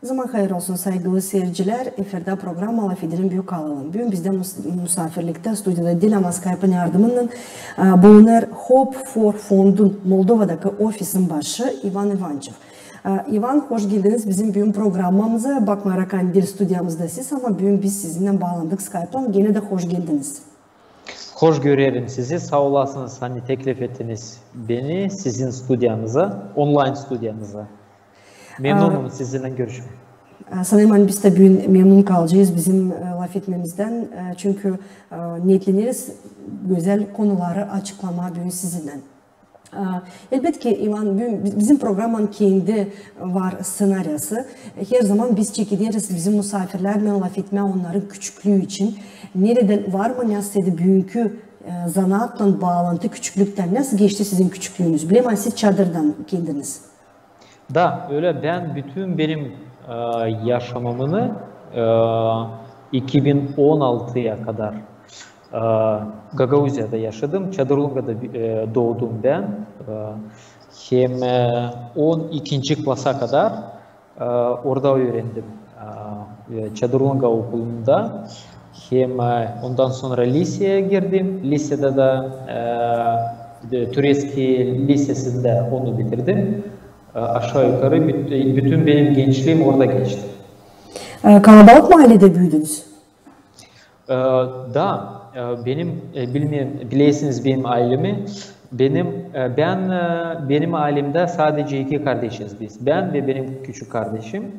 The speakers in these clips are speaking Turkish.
Zaman hayır olsun saygılı seyirciler. Efirde program Alafidir'in büyük alalım. Bugün bizde misafirlikte stüdyoda Dilema Skype'ın yardımından bulunan Hope for Fond'un Moldova'daki ofisin başı Ivan Ivanchev. Ivan, hoş geldiniz bizim bugün programımıza. Bakmayarak dil stüdyamızda siz ama bugün biz sizinle bağlandık Skype'dan. Gene de hoş geldiniz. Hoş görelim sizi. Sağ olasınız. Hani teklif ettiniz beni sizin stüdyanıza, online stüdyanıza. Memnunum sizinle görüşmek. Sanırım biz de bugün memnun kalacağız bizim laf etmemizden. Çünkü niyetleniriz güzel konuları açıklama bugün sizinle. Elbette ki İvan, bizim programın kendi var senaryosu. Her zaman biz çekiliriz bizim misafirlerle laf etme onların küçüklüğü için. Nereden var mı nasıl bugünkü zanaatla bağlantı küçüklükten nasıl geçti sizin küçüklüğünüz? Bilemem siz çadırdan kendiniz. Da öyle ben bütün benim yaşamımını 2016'ya kadar Gagauzya'da yaşadım. Çadırlunga'da doğdum ben. Hem 12. klasa kadar orada öğrendim. Çadırlunga okulunda. Hem ondan sonra liseye girdim. Lisede de Türeski Lisesi'nde onu bitirdim. Aşağı yukarı bütün benim gençliğim orada geçti. Kalabalık mahallede büyüdünüz? Da benim biliyorsunuz benim ailemi. Benim ailemde sadece iki kardeşiz biz. Ben ve benim küçük kardeşim.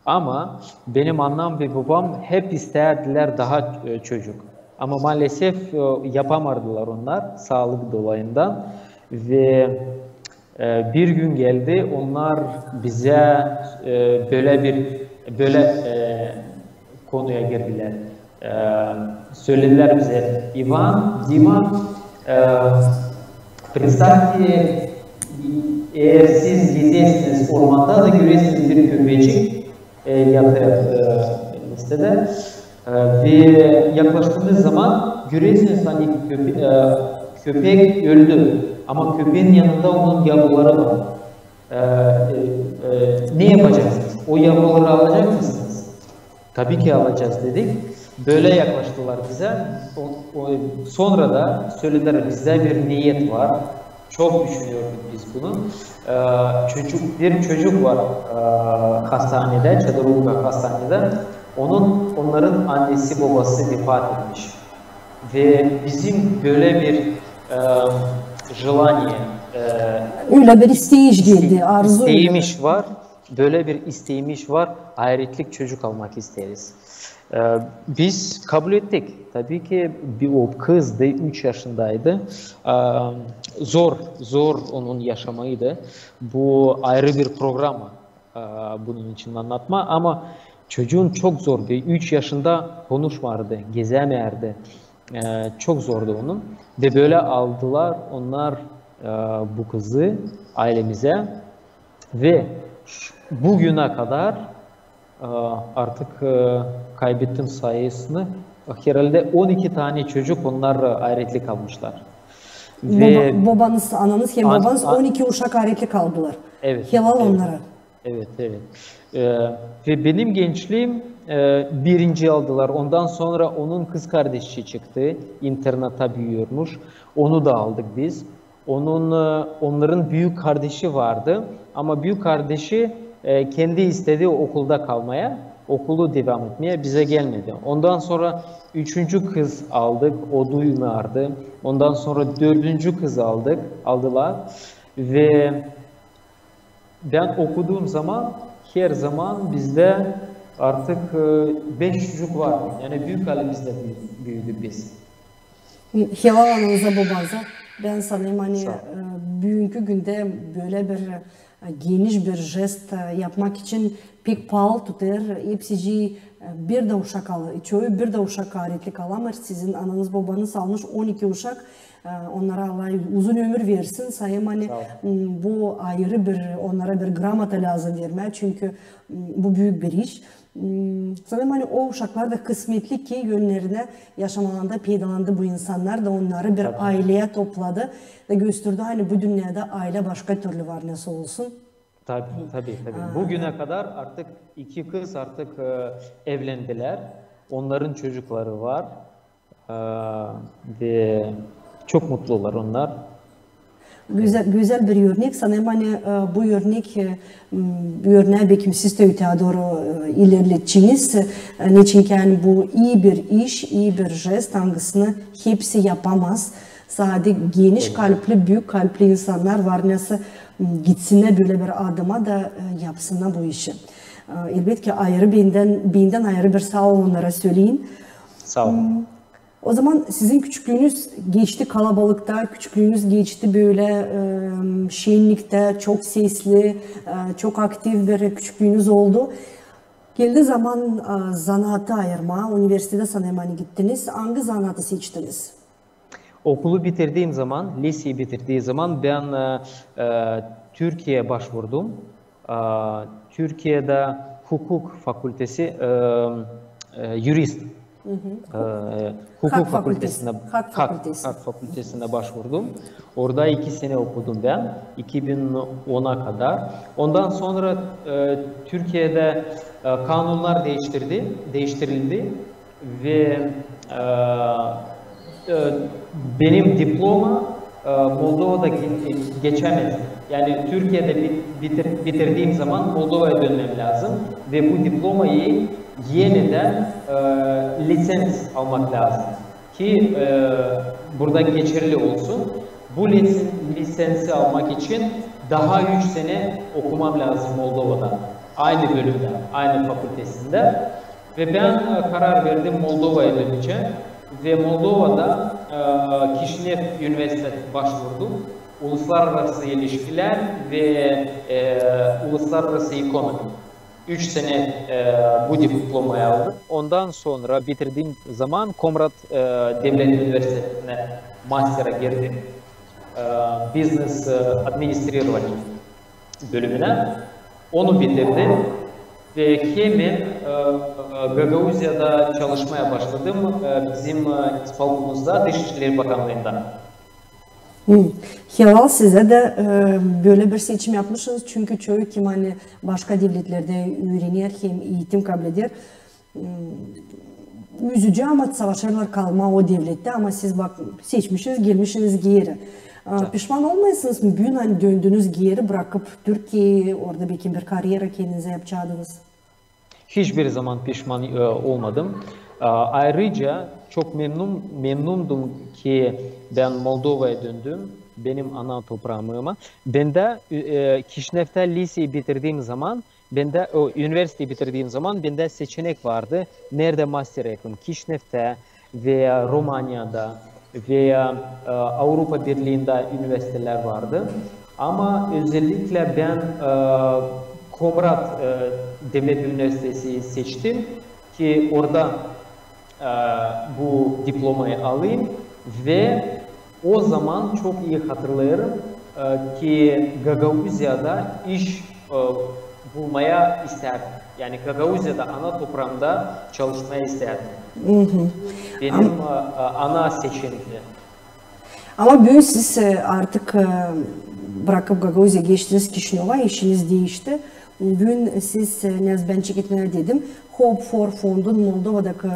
Ama benim annem ve babam hep isterdiler daha çocuk. Ama maalesef yapamadılar onlar sağlık dolayından ve bir gün geldi onlar bize böyle konuya girdiler. Söylediler bize Ivan, Dima, представьте, eğer siz gidesiniz ormanda da görürsünüz bir köpecik yatıyor listede ve yaklaştığınız zaman görürsünüz hani köpek öldü ama köpeğin yanında onun yavruları var. Ne yapacaksınız? O yavruları alacak mısınız? Tabii ki alacağız dedik. Böyle yaklaştılar bize. Sonra da söylediler bize bir niyet var. Çok düşünüyorduk biz bunu. Bir çocuk var hastanede, Çadırlunga hastanede. Onların annesi babası vefat etmiş. Ve bizim böyle bir желание, öyle bir isteyiş geldi, arzu. İsteğimiz var. Böyle bir isteğimiz var. Ayrıtlık çocuk almak isteriz. Biz kabul ettik. Tabii ki o kız da 3 yaşındaydı. Zor onun yaşamaydı. Bu ayrı bir program bunun için anlatma ama çocuğun çok zordu. 3 yaşında konuşmadı, gezemerdi. Çok zordu onun. Ve böyle aldılar onlar bu kızı ailemize ve bugüne kadar artık kaybettim sayısını. Herhalde 12 tane çocuk onlar ayrıtlı kalmışlar. Ve babanız, ananız hem babanız 12 uşak ayrıtlı kaldılar. Evet. Helal onlara. Evet. Ve benim gençliğim birinci aldılar. Ondan sonra onun kız kardeşi çıktı. İnternata büyüyormuş. Onu da aldık biz. Onların büyük kardeşi vardı. Ama büyük kardeşi kendi istediği okulda kalmaya, okulu devam etmeye bize gelmedi. Ondan sonra 3. kız aldık, o duymadı. Ondan sonra 4. kız aldılar. Ve ben okuduğum zaman her zaman bizde artık 5 çocuk var. Yani büyük ailemizde büyüdük biz. Helal ananıza babanıza. Ben sanırım hani bugünkü günde böyle bir geniş bir jest yapmak için pek pahalı tutar. Hepsi bir de uşak alır. Çoğu bir de uşak ayrıtlık alamır. Sizin ananız babanız almış 12 uşak. Onlara Allah uzun ömür versin. Sayım hani bu ayrı bir onlara bir gramata lazım vermeye. Çünkü bu büyük bir iş. Sanırım hani o uşaklar da kısmetli ki yönlerine yaşam alanında peydalandı bu insanlar da onları bir aileye topladı ve gösterdi hani bu dünyada aile başka türlü var nasıl olsun. Tabii, tabii, tabii. Bugüne kadar artık iki kız artık evlendiler. Onların çocukları var. E, Ve çok mutlular onlar. Güzel bir örnek. Sanırım hani bu örnek bu örneği belki siz de öteye doğru ilerleteceğiniz. Çünkü yani bu iyi bir iş, iyi bir jest hangisini hepsi yapamaz. Sadece geniş kalpli, büyük kalpli insanlar var. Nasıl gitsinler böyle bir adıma da yapsınlar bu işi. Elbette ayrı benden ayrı bir sağ ol onlara söyleyin. Sağ olun. O zaman sizin küçüklüğünüz geçti kalabalıkta, küçüklüğünüz geçti böyle şenlikte, çok sesli, çok aktif bir küçüklüğünüz oldu. Geldiği zaman zanaatı ayırma, üniversitede sanırım hani gittiniz. Hangi zanaatı seçtiniz? Okulu bitirdiğim zaman, liseyi bitirdiğim zaman ben Türkiye'ye başvurdum. Türkiye'de hukuk fakültesi, jurist. Hukuk fakültesine, hak fakültesine başvurdum. Orada 2 sene okudum ben, 2010'a kadar. Ondan sonra Türkiye'de kanunlar değiştirildi ve benim diploma Moldova'da geçemez. Yani Türkiye'de bitirdiğim zaman Moldova'ya dönmem lazım ve bu diplomayı yeniden lisans almak lazım ki burada geçerli olsun. Bu lisansı almak için daha 3 sene okumam lazım Moldova'da. Aynı bölümde, aynı fakültesinde. Ve ben karar verdim Moldova'ya döneceğim. Ve Moldova'da Kişinev Üniversitesi başvurdum. Uluslararası ilişkiler ve uluslararası ekonomi. 3 sene bu diplomayı aldım. Ondan sonra bitirdiğim zaman Komrat Devlet Üniversitesi'ne master'a girdim. Business Administration bölümüne. Onu bitirdim. Ve hemen Gagauzya'da çalışmaya başladım. Bizim İspanyolumuzda Dışişleri Bakanlığı'nda. Helal size de böyle bir seçim yapmışsınız. Çünkü çoğu kim hani başka devletlerde öğrenir hem eğitim kabul eder. Üzücü ama savaşırlar kalma o devlette ama siz bak seçmişsiniz, girmişsiniz geri. Pişman olmayasınız mı? Bugün hani döndünüz geri bırakıp Türkiye'yi orada belki bir kariyera kendinize yapacaktınız. Hiçbir zaman pişman olmadım. Ayrıca çok memnundum ki ben Moldova'ya döndüm. Benim ana toprağıma. Ben de Kişinev'de liseyi bitirdiğim zaman, üniversiteyi bitirdiğim zaman bende seçenek vardı. Nerede master yapayım? Kişinev'de veya Romanya'da veya Avrupa Birliği'nde üniversiteler vardı. Ama özellikle ben Komrat Devlet Üniversitesi seçtim ki orada bu diplomayı alayım ve o zaman çok iyi hatırlıyorum ki Gagauzya'da iş bulmaya isterdim. Yani Gagauzya'da ana toprağımda çalışmaya isterdim. Benim ana seçeneğimdi. Ama bugün siz artık bırakıp Gagauzya geçtiniz Kişinev'a, işiniz değişti. Bugün siz Nezbençik etmeler dedim. Hope for Fond'un Moldova'daki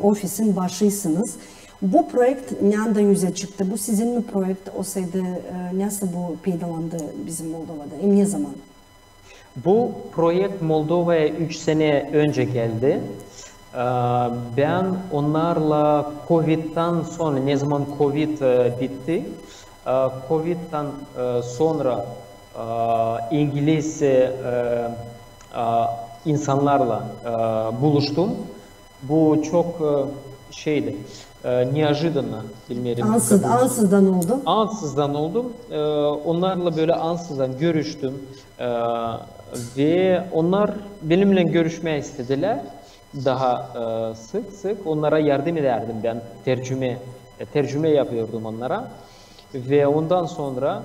ofisin başıysınız. Bu projekt nereden yüze çıktı? Bu sizin mi projekt olsaydı nasıl bu peydalandı bizim Moldova'da? Ne zaman? Bu projekt Moldova'ya 3 sene önce geldi. Ben onlarla Covid'den sonra, ne zaman Covid bitti, Covid'den sonra İngiliz insanlarla buluştum. Bu çok şeydi, неожиданно, bilmiyorum. Ansızdan oldu. Ansızdan oldum. Onlarla böyle ansızdan görüştüm. Ve onlar benimle görüşmeye istediler. Daha sık onlara yardım ederdim ben. Tercüme yapıyordum onlara. Ve ondan sonra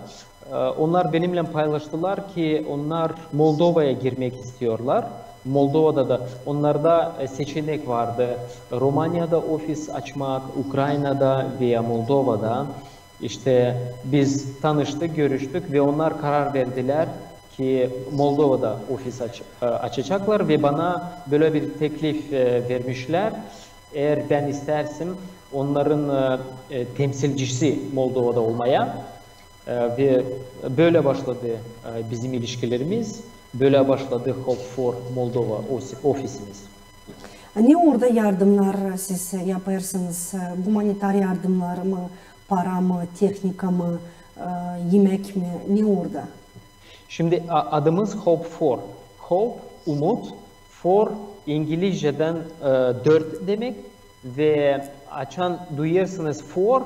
onlar benimle paylaştılar ki onlar Moldova'ya girmek istiyorlar. Moldova'da da onlarda seçenek vardı. Romanya'da ofis açmak, Ukrayna'da veya Moldova'da. İşte biz tanıştık, görüştük ve onlar karar verdiler ki Moldova'da ofis açacaklar ve bana böyle bir teklif vermişler. Eğer ben istersem onların temsilcisi Moldova'da olmaya ve böyle başladı bizim ilişkilerimiz. Böyle başladı Hope for Moldova ofisimiz. Ne orada yardımlar siz yaparsınız? Humanitar yardımlar mı, para mı, teknika mı, yemek mi? Ne orada? Şimdi adımız Hope for. Hope, umut. For İngilizceden 4 demek ve açan duyarsanız for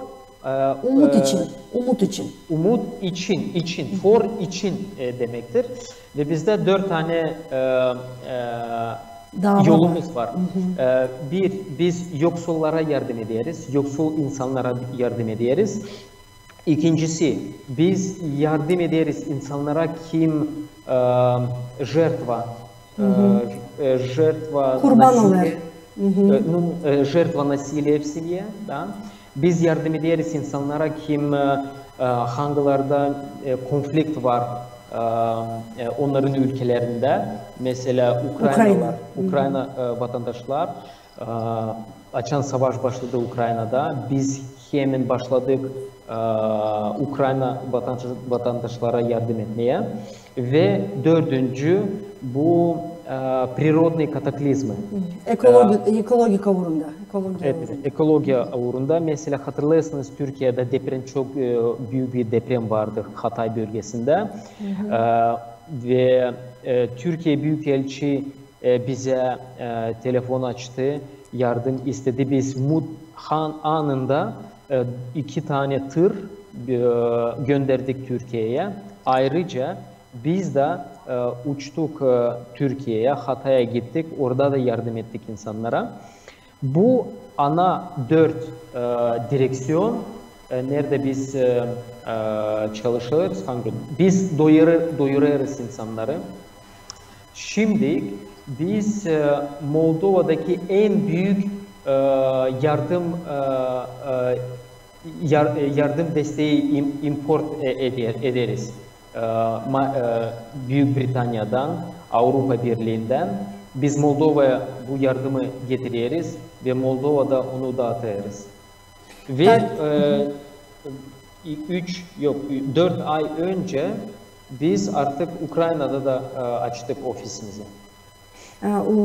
Umut için, umut için. Umut için, for için demektir. Ve bizde 4 tane yolumuz var. Bir, biz yoksullara yardım ederiz, yoksul insanlara yardım ederiz. İkincisi, biz yardım ederiz insanlara kim жертва насилия в семье, да? Biz yardım ederiz insanlara kim hangilarda konflikt var onların ülkelerinde. Mesela Ukrayna vatandaşlar açan savaş başladı Ukrayna'da. Biz hemen başladık Ukrayna vatandaşlara yardım etmeye. Ve dördüncü bu природные kataklizmi. Ekologik uğrunda. Ekoloji uğrunda. Mesela hatırlarsınız Türkiye'de deprem çok büyük bir deprem vardı Hatay bölgesinde. Ve Türkiye Büyükelçi bize telefon açtı, yardım istedi. Biz anında 2 tane tır gönderdik Türkiye'ye. Ayrıca biz de uçtuk Türkiye'ye, Hatay'a gittik. Orada da yardım ettik insanlara. Bu ana 4 direksiyon nerede biz çalışıyoruz? Biz doyuruyoruz insanları. Şimdi biz Moldova'daki en büyük yardım desteği import ederiz. Büyük Britanya'dan, Avrupa Birliği'nden biz Moldova'ya bu yardımı getiriyoruz ve Moldova'da onu dağıtıyoruz. Ve 4 ay önce biz artık Ukrayna'da da açtık ofisimizi.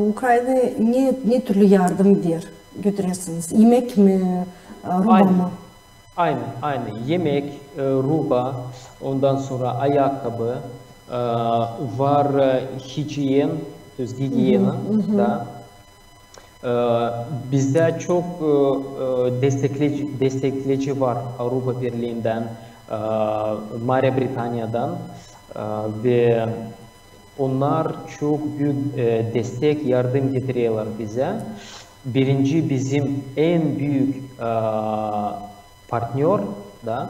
Ukrayna ne türlü yardım götürüyorsunuz? Yemek mi, ruba mı? Aynı. Yemek, ruba, ondan sonra ayakkabı, var hijyen, gigiyena da. Bizde çok destekleyici var Avrupa Birliği'nden, Mare Britanya'dan ve onlar çok büyük destek, yardım getiriyorlar bize. Birinci bizim en büyük partner da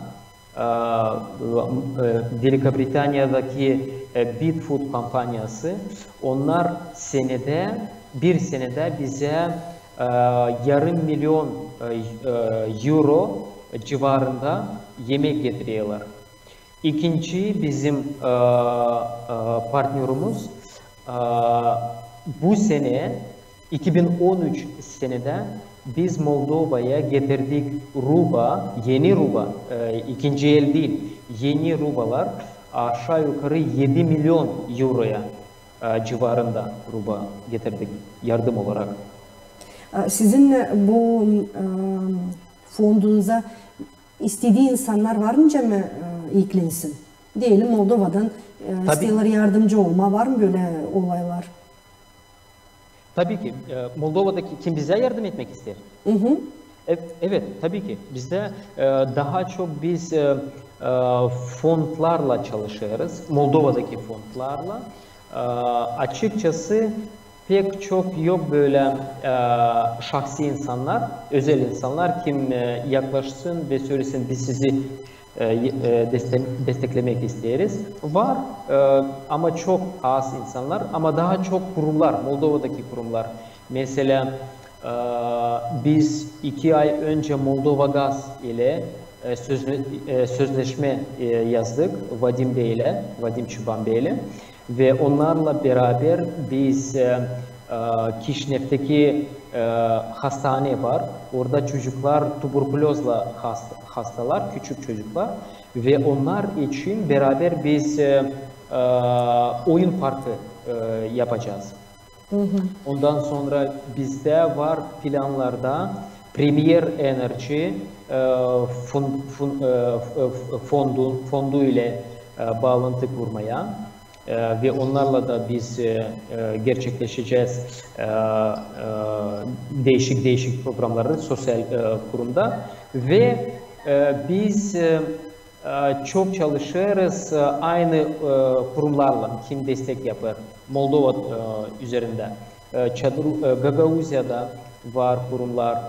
Велика Britanya'daki Bitfood kampanyası. Onlar bir senede bize yarım milyon euro civarında yemek getiriyorlar. İkinci bizim partnerimiz bu sene 2013 senede biz Moldova'ya getirdik ruba, yeni ruba, ikinci el değil, yeni rubalar aşağı yukarı 7 milyon euroya civarında ruba getirdik yardım olarak. Sizin bu fondunuza istediği insanlar var mı eklensin? Diyelim Moldova'dan istiyorlar yardımcı olma, var mı böyle olaylar? Tabii ki. Moldova'daki kim bize yardım etmek ister? Evet, tabii ki. Bizde daha çok biz fondlarla çalışıyoruz. Moldova'daki fondlarla. Açıkçası pek çok yok böyle şahsi insanlar, özel insanlar kim yaklaşsın ve söylesin biz sizi desteklemek isteriz. Var ama çok az insanlar ama daha çok kurumlar, Moldova'daki kurumlar. Mesela biz 2 ay önce Moldova Gaz ile sözleşme yazdık Vadim Bey'le, Vadim Çıban Bey'le ve onlarla beraber biz Kişinev'teki hastane var. Orada çocuklar tuberkulozla hastalar, küçük çocuklar ve onlar için beraber biz oyun parkı yapacağız. Ondan sonra bizde var planlarda Premier Enerji fondu ile bağlantı kurmaya ve onlarla da biz gerçekleşeceğiz değişik programları sosyal kurumda ve biz çok çalışırız aynı kurumlarla kim destek yapar Moldova üzerinde. Gagauzya'da var kurumlar,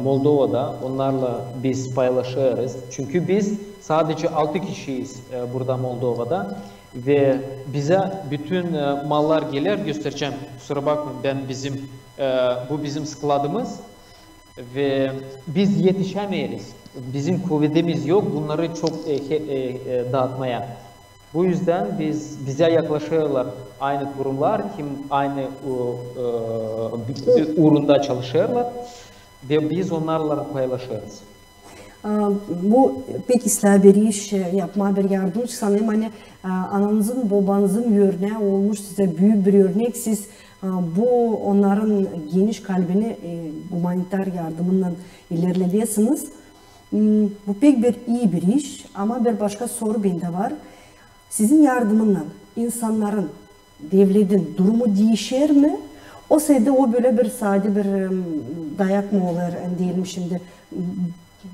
Moldova'da onlarla biz paylaşırız. Çünkü biz sadece 6 kişiyiz burada Moldova'da ve bize bütün mallar gelir göstereceğim. Kusura bakmayın bu bizim skladımız ve biz yetişemeyiz. Bizim kuvvetimiz yok bunları çok dağıtmaya. Bu yüzden bize yaklaşıyorlar aynı kurumlar, kim aynı uğrunda çalışıyorlar ve biz onlarla paylaşıyoruz. Bu pek ıslah bir iş yapma bir yardımcı sanırım hani ananızın babanızın örneği olmuş size büyük bir örnek siz bu onların geniş kalbini humanitar yardımından ilerlediyorsunuz. Bu pek bir iyi bir iş ama bir başka soru bende var. Sizin yardımınla insanların, devletin durumu değişir mi? O sayede o böyle bir sade bir dayak mı olur diyelim şimdi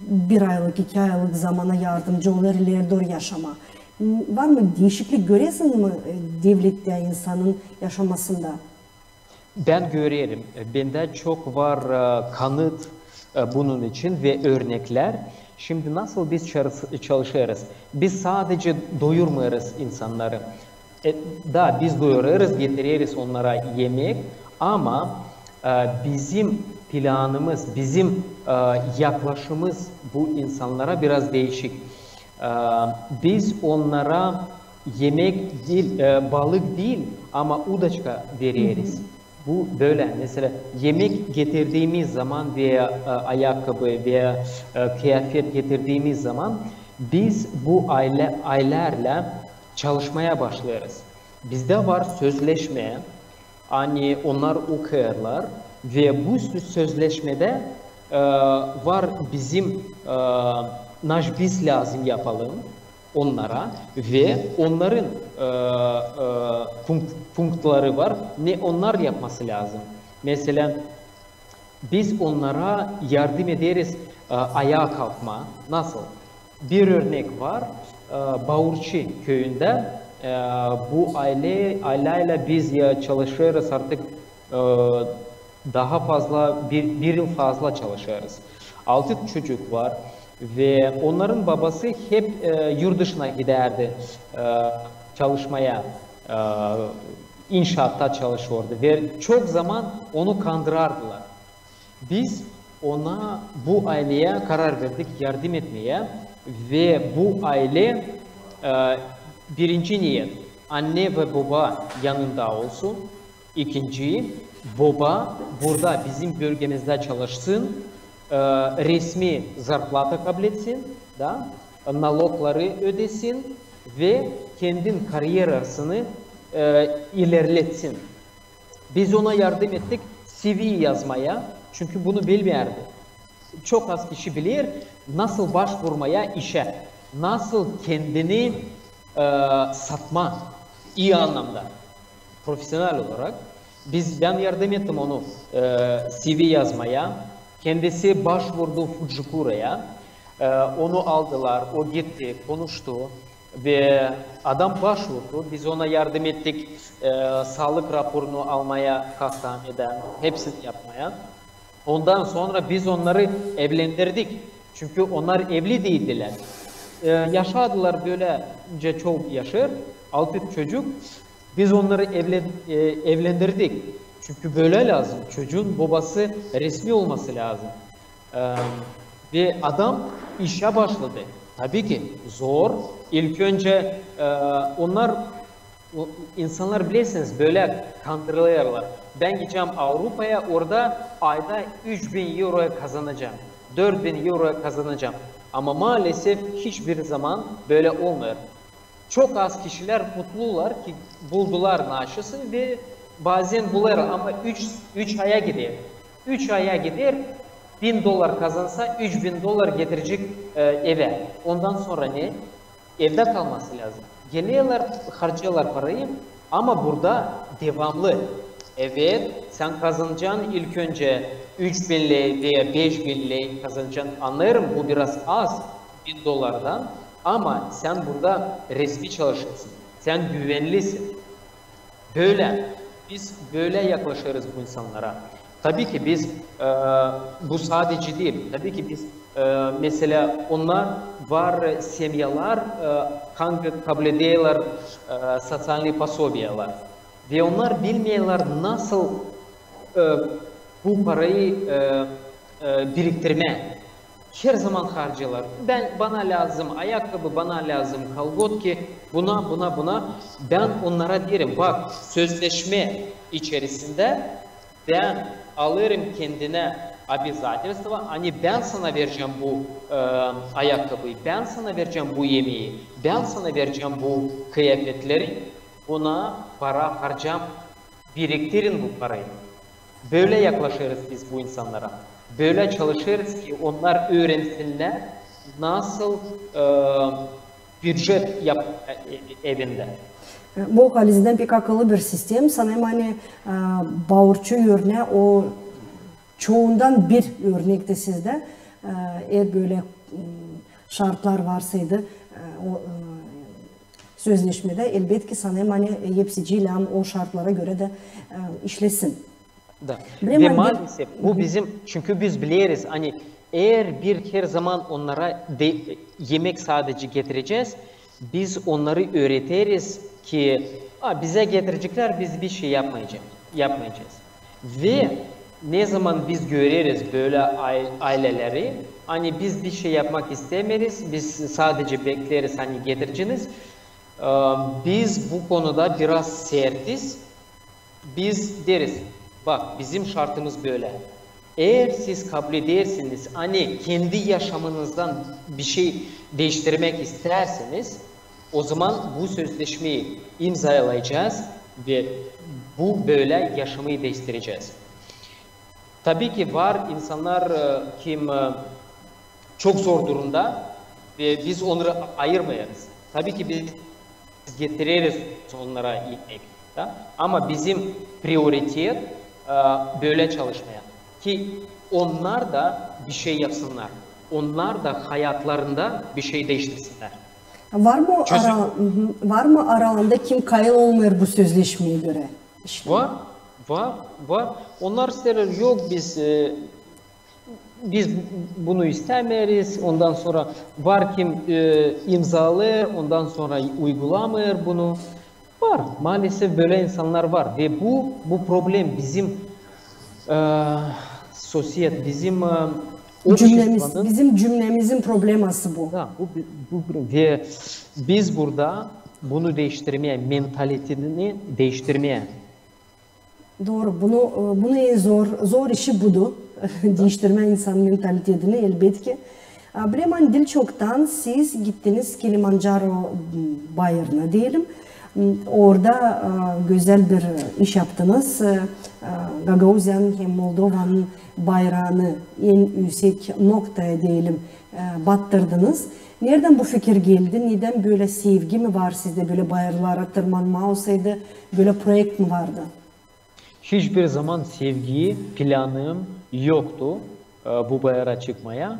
bir aylık, 2 aylık zamana yardımcı olur ileri doğru yaşama. Var mı değişiklik görüyorsunuz mu devlette insanın yaşamasında? Ben görüyorum. Bende çok var kanıt bunun için ve örnekler. Şimdi nasıl biz çalışıyoruz? Biz sadece doyurmuyoruz insanları. Biz doyuruyoruz, getiriyoruz onlara yemek ama bizim planımız, bizim yaklaşımımız bu insanlara biraz değişik. Biz onlara yemek değil, balık değil ama udaçka veriyoruz. Bu böyle mesela yemek getirdiğimiz zaman veya ayakkabı veya kıyafet getirdiğimiz zaman biz bu ailelerle çalışmaya başlıyoruz. Bizde var sözleşme, hani onlar okuyorlar ve bu sözleşmede var bizim biz lazım yapalım onlara ve onların punktları var. Ne onlar yapması lazım. Mesela biz onlara yardım ederiz ayağa kalkma. Nasıl? Bir örnek var. Bağırçı köyünde bu aileyle biz çalışıyoruz artık daha fazla bir yıl fazla çalışıyoruz. 6 çocuk var. Ve onların babası hep yurt dışına giderdi çalışmaya, inşaatta çalışıyordu ve çok zaman onu kandırardılar. Biz bu aileye karar verdik yardım etmeye ve bu aile birinci niyet anne ve baba yanında olsun. İkinci baba burada bizim bölgemizde çalışsın. Resmi zarplata kabul etsin, nalogları ödesin ve kendin kariyerasını ilerletsin. Biz ona yardım ettik CV yazmaya çünkü bunu bilmiyordu. Çok az kişi bilir nasıl başvurmaya işe, nasıl kendini satma iyi anlamda, profesyonel olarak. Ben yardım ettim onu CV yazmaya. Kendisi başvurdu Fujikura'ya, onu aldılar, o gitti, konuştu ve adam başvurdu. Biz ona yardım ettik, sağlık raporunu almaya, hastaneden, hepsini yapmaya. Ondan sonra biz onları evlendirdik. Çünkü onlar evli değildiler. Yaşadılar böylece çok yaşır, 6 çocuk. Biz onları evlendirdik. Çünkü böyle lazım. Çocuğun babası resmi olması lazım. Ve adam işe başladı. Tabii ki zor. İlk önce onlar insanlar bilirsiniz böyle kandırılıyorlar. Ben gideceğim Avrupa'ya, orada ayda 3.000 euroya kazanacağım. 4.000 euroya kazanacağım. Ama maalesef hiçbir zaman böyle olmuyor. Çok az kişiler mutlular ki buldular maaşısı ve bazen bulur ama 3 aya gider. 3 aya gider, 1000 dolar kazansa 3000 dolar getirecek eve. Ondan sonra ne? Evde kalması lazım. Geliyorlar, harcıyorlar parayı ama burada devamlı. Evet, sen kazanacaksın ilk önce 3000 lira veya 5000 lira kazanacaksın. Anlarım bu biraz az 1000 dolardan ama sen burada resmi çalışırsın. Sen güvenlisin. Böyle. Biz böyle yaklaşırız bu insanlara. Tabii ki biz bu sadece değil. Tabii ki biz mesela onlar var semyalar kabul ediyorlar sosyal пособиялар. Ve onlar bilmiyorlar nasıl bu parayı biriktirme. Her zaman harcıyorlar. Bana lazım ayakkabı, bana lazım kalgotki, buna. Ben onlara derim bak sözleşme içerisinde ben alırım kendine обязательства. Hani ben sana vereceğim bu ayakkabıyı, ben sana vereceğim bu yemeği, ben sana vereceğim bu kıyafetleri. Buna para harcam, biriktirin bu parayı. Böyle yaklaşırız biz bu insanlara. Böyle çalışırız ki onlar öğrensinler nasıl budget yap evinde. Bu halizden pek akıllı bir sistem. Sanırım hani bağırçı örneği o çoğundan bir örnekti sizde. Eğer böyle şartlar varsaydı o sözleşmede elbette sanırım hani hepsiciyle o şartlara göre de işlesin. Da. Ve maalesef bu bizim çünkü biz biliriz hani eğer her zaman onlara yemek sadece getireceğiz biz onları öğretiriz ki bize getirecekler biz bir şey yapmayacağız. Ve ne zaman biz görürüz böyle aileleri hani biz bir şey yapmak istemeriz biz sadece bekleriz hani getireceğiniz biz bu konuda biraz sertiz biz deriz bak bizim şartımız böyle. Eğer siz kabul edersiniz, hani kendi yaşamınızdan bir şey değiştirmek isterseniz, o zaman bu sözleşmeyi imzalayacağız ve bu böyle yaşamayı değiştireceğiz. Tabii ki var insanlar kim çok zor durumda ve biz onları ayırmayarız. Tabii ki biz getiririz onlara yemek. Ama bizim prioritet böyle çalışmaya ki onlar da bir şey yapsınlar. Onlar da hayatlarında bir şey değiştirsinler. Var mı aralarında kim kayıl olmuyor bu sözleşmeye göre? İşte. Var. Onlar isterler yok biz bunu istemiyoruz. Ondan sonra var kim imzalıyor, ondan sonra uygulamıyor bunu. Var. Maalesef böyle insanlar var ve bu problem bizim sosyet, bizim bizim cümlemizin probleması bu. Da, bu ve biz burada bunu değiştirmeye, mentalitesini değiştirmeye. Doğru. Bunu en zor işi budu. Değiştirme insan mentalitesini elbette ki. Bremen Dilçok'tan siz gittiniz Kilimanjaro bayırına diyelim. Orada güzel bir iş yaptınız. Gagauzyan hem Moldova'nın bayrağını en yüksek noktaya diyelim battırdınız. Nereden bu fikir geldi? Neden böyle sevgi mi var sizde? Böyle bayırlara tırmanma olsaydı böyle projekt mi vardı? Hiçbir zaman sevgi planım yoktu bu bayrağa çıkmaya.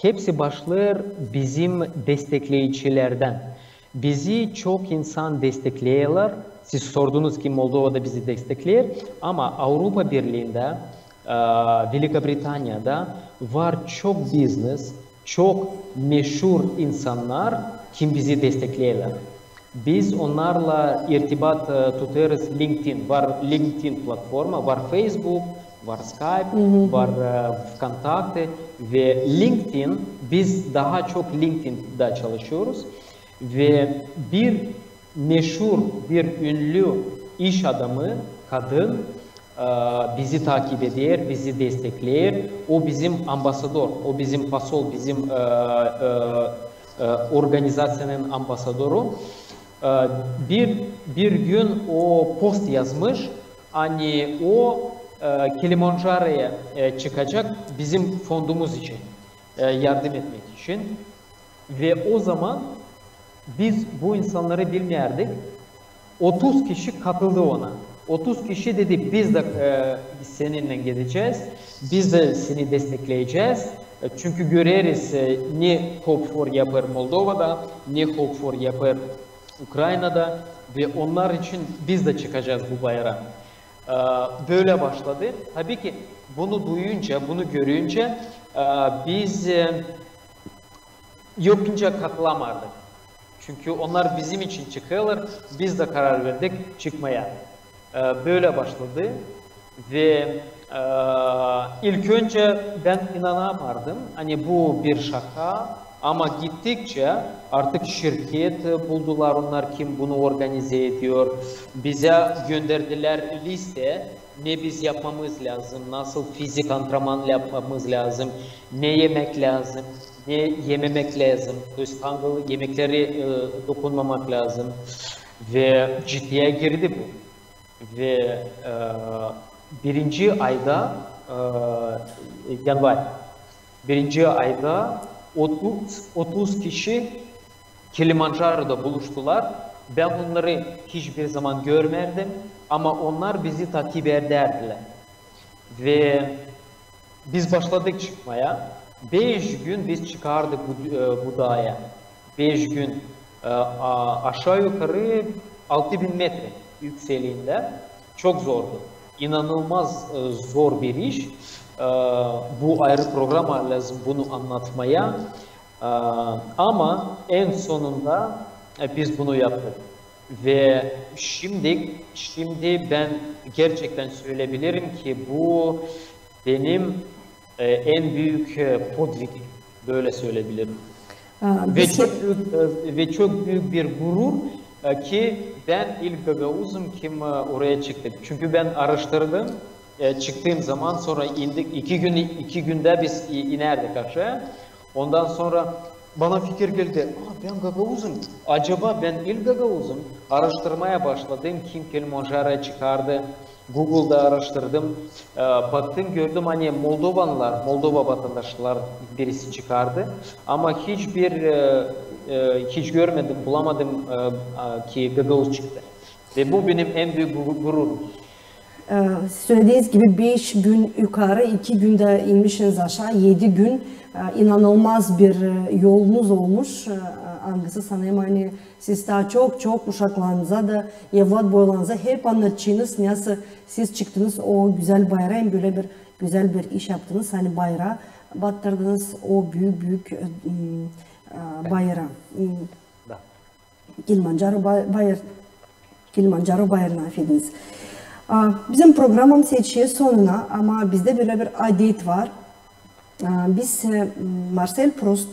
Hepsi başlar bizim destekleyicilerden. Bizi çok insan destekliyorlar. Siz sordunuz ki Moldova'da bizi destekler ama Avrupa Birliği'nde, Великой Britanya'da var çok business, çok meşhur insanlar kim bizi destekliyorlar. Biz onlarla irtibat tutarız LinkedIn, var LinkedIn platformu, var Facebook, var Skype, var VKontakte ve LinkedIn. Biz daha çok LinkedIn'da çalışıyoruz ve bir meşhur, bir ünlü iş adamı, kadın bizi takip eder, bizi destekler. O bizim ambasador, o bizim pasol, bizim organizasyonun ambasadoru. Bir gün o post yazmış, hani o Kilimanjaro'ya çıkacak bizim fondumuz için, yardım etmek için. Ve o zaman biz bu insanları bilmiyorduk. 30 kişi katıldı ona. 30 kişi dedi biz de seninle gideceğiz, biz de seni destekleyeceğiz. Çünkü göreriz ne Hope4 yapar Moldova'da, ne Hope4 yapar Ukrayna'da ve onlar için biz de çıkacağız bu bayrağa. Böyle başladı. Tabii ki bunu duyunca, bunu görünce biz yapınca katılamardık. Çünkü onlar bizim için çıkıyorlar, biz de karar verdik çıkmaya. Böyle başladı ve ilk önce ben inanamadım. Hani bu bir şaka ama gittikçe artık şirket buldular, onlar kim bunu organize ediyor. Bize gönderdiler liste, ne biz yapmamız lazım, nasıl fizik antrenman yapmamız lazım, ne yemek lazım, ne yememek lazım, hangi yemekleri dokunmamak lazım ve ciddiye girdi bu. Ve birinci ayda yanvar, birinci ayda 30 kişi Kilimanjaro'da buluştular. Ben onları hiçbir zaman görmedim ama onlar bizi takip ederdiler. Ve biz başladık çıkmaya. 5 gün biz çıkardık bu dağa. 5 gün aşağı yukarı 6000 metre yüksekliğinde. Çok zordu. İnanılmaz zor bir iş. Bu ayrı program lazım bunu anlatmaya. Ama en sonunda biz bunu yaptık. Ve şimdi ben gerçekten söyleyebilirim ki bu benim en büyük podvig, böyle söyleyebilirim. Ve çok büyük bir gurur ki ben ilk Gagauz'um kim oraya çıktı. Çünkü ben araştırdım. Çıktığım zaman sonra indik. 2 günde biz inerdik aşağı. Ondan sonra bana fikir geldi. Ben Gagauz'um. Acaba ben ilk Gagauz'um. Araştırmaya başladım. Kim Kilimanjaro'ya çıkardı. Google'da araştırdım. Baktım gördüm hani Moldova vatandaşlar birisi çıkardı. Ama hiç görmedim, bulamadım ki Gagauz çıktı. Ve bu benim en büyük gururum. Söylediğiniz gibi 5 gün yukarı, 2 günde inmişsiniz aşağı, 7 gün inanılmaz bir yolunuz olmuş. Angısı sanayım hani siz daha çok uşaklarınıza da evlat boylarınıza hep anlatçınız nasıl siz çıktınız o güzel bayrağı böyle bir güzel bir iş yaptınız hani bayrağı battırdınız o büyük bayrağı. Kilimanjaro bayrağını affediniz. Bizim programın seçiyor sonuna ama bizde böyle bir adet var. Biz Marcel Proust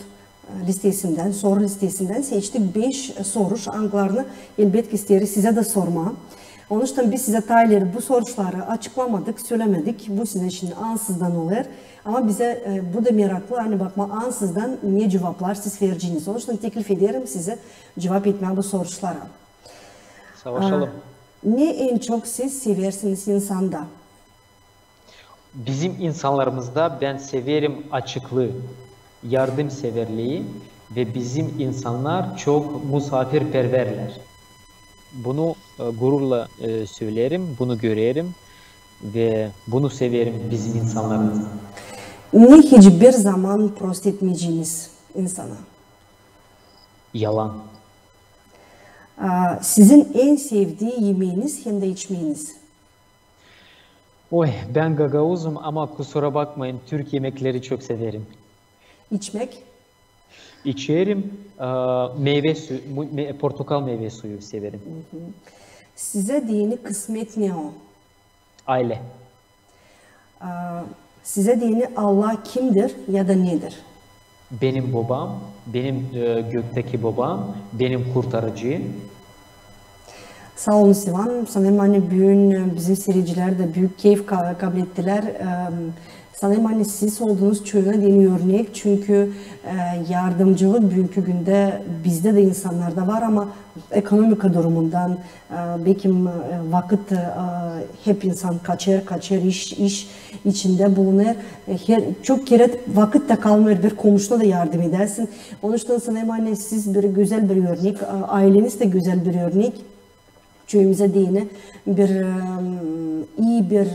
listesinden, soru listesinden seçtik 5 soru. Anglarını elbette isteriz size de sorma. Onun için biz size tayları bu soruları açıklamadık, söylemedik. Bu sizin için ansızdan olur. Ama bize bu da meraklı. Hani bakma ansızdan ne cevaplar siz vereceğiniz. Onun için teklif ederim size cevap etmeye bu sorulara. Savaşalım. Ne en çok siz seversiniz insanda? Bizim insanlarımızda ben severim açıklığı, yardımseverliği ve bizim insanlar çok misafirperverler. Bunu gururla söylerim, bunu görerim ve bunu severim bizim insanlarımızda. Ne hiçbir zaman prost etmeyeceğiniz insana? Yalan. Sizin en sevdiği yemeğiniz hem de içmeyiniz? Ben Gagauz'um ama kusura bakmayın Türk yemekleri çok severim. İçmek? İçerim, portakal meyve suyu severim. Size dini kısmet ne o? Aile. Size dini Allah kimdir ya da nedir? Benim babam, benim gökteki babam, benim kurtarıcı. Sağ olun Sivan. Sanırım hani bugün bizim seyirciler de büyük keyif kabul ettiler. Sanırım hani siz olduğunuz çoğuna yeni örnek. Çünkü yardımcılık bugünkü günde bizde de insanlarda var ama ekonomik durumundan belki vakit hep insan kaçar iş içinde bulunur. Çok kere vakit de kalmıyor, bir komşuna da yardım edersin. Onun için sanırım hani siz bir güzel bir örnek, aileniz de güzel bir örnek. Köyümüze dini bir iyi bir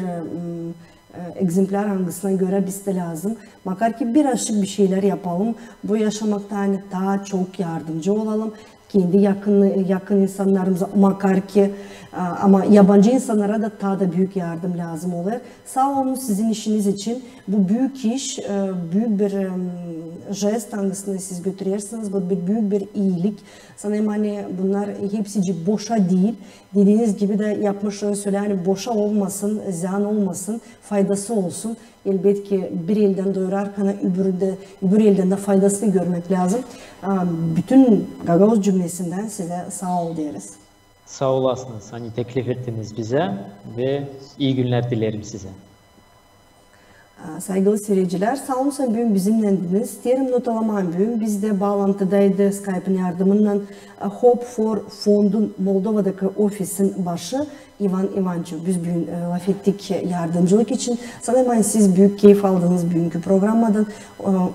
egzemplar hangisine göre biz de lazım. Makar ki birazcık bir şeyler yapalım. Bu yaşamakta hani daha çok yardımcı olalım. Kendi yakın insanlarımıza makar ki ama yabancı insanlara da daha da büyük yardım lazım olur. Sağ olun sizin işiniz için. Bu büyük iş, büyük bir jest hangisini siz götürürsünüz. Bu büyük bir iyilik. Sanırım hani bunlar hepsi boşa değil. Dediğiniz gibi de yapmışlarını söyle hani boşa olmasın, ziyan olmasın, faydası olsun. Elbette ki bir elden doyurarken öbür elden de faydasını görmek lazım. Bütün Gagavuz cümlesinden size sağ ol deriz. Sağ olasınız. Hani teklif ettiniz bize ve iyi günler dilerim size. Saygılı seyirciler, sağ olun bugün bizimlendiniz. Diyelim not alamayın bugün. Biz de bağlantıdaydı Skype'ın yardımından Hope for Fond'un Moldova'daki ofisin başı Ivan Ivançov. Biz bugün laf ettik yardımcılık için. Sanırım siz büyük keyif aldınız bugünkü programdan.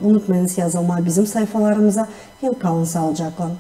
Unutmayınız yazılmayı bizim sayfalarımıza. Hem kalın sağlıcakla.